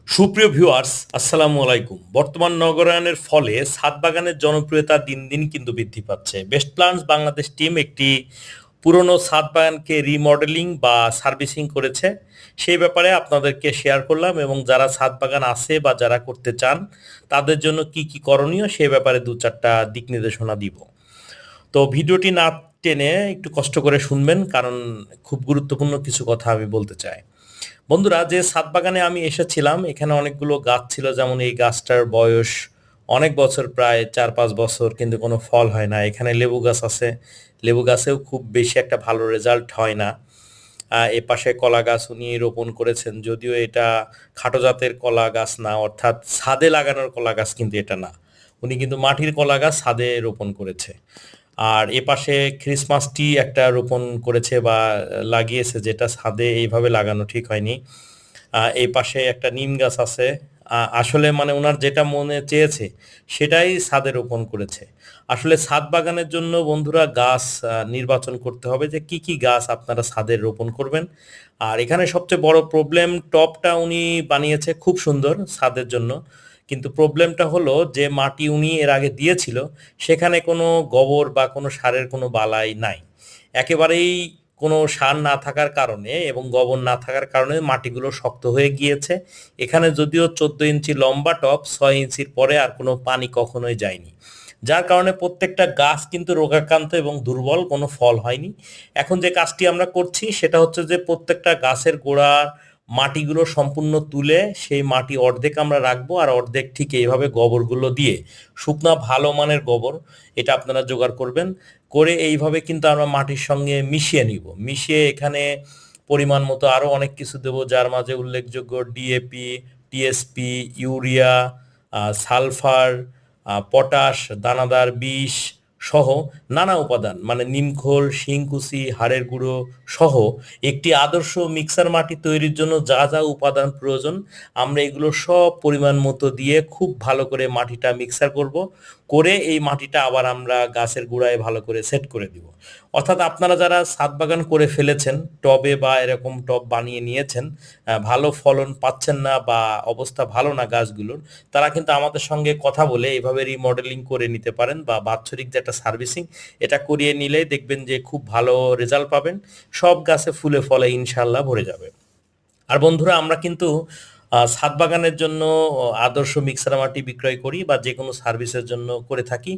সুপ্রিয় ভিউয়ার্স, আসসালামু আলাইকুম। বর্তমান নগরায়নের ফলে ছাদ বাগানের জনপ্রিয়তা দিন দিন কিন্তু বৃদ্ধি পাচ্ছে। বেস্ট প্ল্যান্স বাংলাদেশ টিম একটি পুরনো ছাদ বাগানকে রিমডেলিং বা সার্ভিসিং করেছে। সেই ব্যাপারে আপনাদেরকে শেয়ার করলাম এবং যারা ছাদ বাগান আছে বা যারা করতে চান তাদের জন্য কি কি করণীয় সে ব্যাপারে দু চারটা দিক নির্দেশনা দিব। তো ভিডিওটি না টেনে একটু কষ্ট করে শুনবেন, কারণ খুব গুরুত্বপূর্ণ কিছু কথা আমি বলতে চাই। বন্ধুরা, যে ছাদ বাগানে আমি এসেছিলাম এখানে অনেকগুলো গাছ ছিল, যেমন এই গাছটার বয়স অনেক বছর, প্রায় 4-5 বছর, কিন্তু কোনো ফল হয় না। এখানে লেবু গাছ আছে, লেবু গাছেও খুব বেশি একটা ভালো রেজাল্ট হয় না। এ পাশে কলা গাছ উনি রোপণ করেছেন, যদিও এটা খাটো জাতের কলা গাছ না, অর্থাৎ ছাদে লাগানোর কলা গাছ কিন্তু এটা না। উনি কিন্তু মাটির কলা গাছ ছাদে রোপণ করেছে। আর এ পাশে ক্রিসমাস ট্রি একটা রোপণ করেছে বা লাগিয়েছে, যেটা ছাদে এইভাবে লাগানো ঠিক হয়নি। এই পাশে একটা নিম গাছ আছে। আসলে মানে ওনার যেটা মনে চেয়েছে সেটাই ছাদে রোপণ করেছে। আসলে ছাদ বাগানের জন্য বন্ধুরা গাছ নির্বাচন করতে হবে যে কি কি গাছ আপনারা ছাদে রোপণ করবেন। আর এখানে সবচেয়ে বড় প্রবলেম, টবটা উনি বানিয়েছে খুব সুন্দর ছাদের জন্য, কিন্তু প্রবলেমটা হলো যে মাটি উনি এর আগে দিয়েছিল সেখানে কোনো গোবর বা কোনো সারের কোনো বালাই নাই। একেবারেই কোনো সার না থাকার কারণে এবং গোবর না থাকার কারণে মাটিগুলো শক্ত হয়ে গিয়েছে। এখানে যদিও 14 ইঞ্চি লম্বা টব, 6 ইঞ্চির পরে আর কোনো পানি কখনোই যায়নি, যার কারণে প্রত্যেকটা গাছ কিন্তু রোগাক্রান্ত এবং দুর্বল, কোনো ফল হয়নি। এখন যে কাজটি আমরা করছি সেটা হচ্ছে যে প্রত্যেকটা গাছের গোড়ার মাটিগুলো সম্পূর্ণ তুলে সেই মাটি অর্ধেক আমরা রাখবো, আর অর্ধেক ঠিক এইভাবে গোবরগুলো দিয়ে, শুকনা ভালো মানের গোবর, এটা আপনারা জোগাড় করবেন। করে এইভাবে কিন্তু আমরা মাটির সঙ্গে মিশিয়ে নিব। মিশিয়ে এখানে পরিমাণ মতো আরও অনেক কিছু দেবো, যার মাঝে উল্লেখযোগ্য DAP, TSP, urea, sulphur, potash, দানাদার বিষ সহ নানা উপাদান, মানে নিমখোল, শিংকুচি, হাড়ের গুঁড়ো সহ একটি আদর্শ মিক্সার মাটি তৈরির জন্য যা যা উপাদান প্রয়োজন আমরা এগুলো সব পরিমাণ মতো দিয়ে খুব ভালো করে মাটিটা মিক্সার করব। করে এই মাটিটা আবার আমরা গাছের গোড়ায় ভালো করে সেট করে দিব। অর্থাৎ আপনারা যারা ছাদ বাগান করে ফেলেছেন, টবে বা এরকম টব বানিয়ে নিয়েছেন, ভালো ফলন পাচ্ছেন না বা অবস্থা ভালো না গাছগুলোর, তারা কিন্তু আমাদের সঙ্গে কথা বলে এইভাবে রিমডেলিং করে নিতে পারেন বা বাৎসরিক যে একটা সার্ভিসিং এটা করিয়ে নিলেই দেখবেন যে খুব ভালো রেজাল্ট পাবেন। সব গাছে ফুলে ফলে ইনশাল্লাহ ভরে যাবে। আর বন্ধুরা, আমরা কিন্তু ছাদ বাগানের জন্য আদর্শ মিক্সার মাটি বিক্রয় করি বা যে কোনো সার্ভিসের জন্য করে থাকি।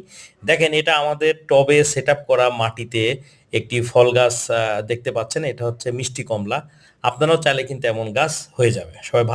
দেখেন, এটা আমাদের টবে সেট আপ করা মাটিতে একটি ফল গাছ দেখতে পাচ্ছেন, এটা হচ্ছে মিষ্টি কমলা। আপনারাও চাইলে কিন্তু এমন গাছ হয়ে যাবে। সবাই ভালো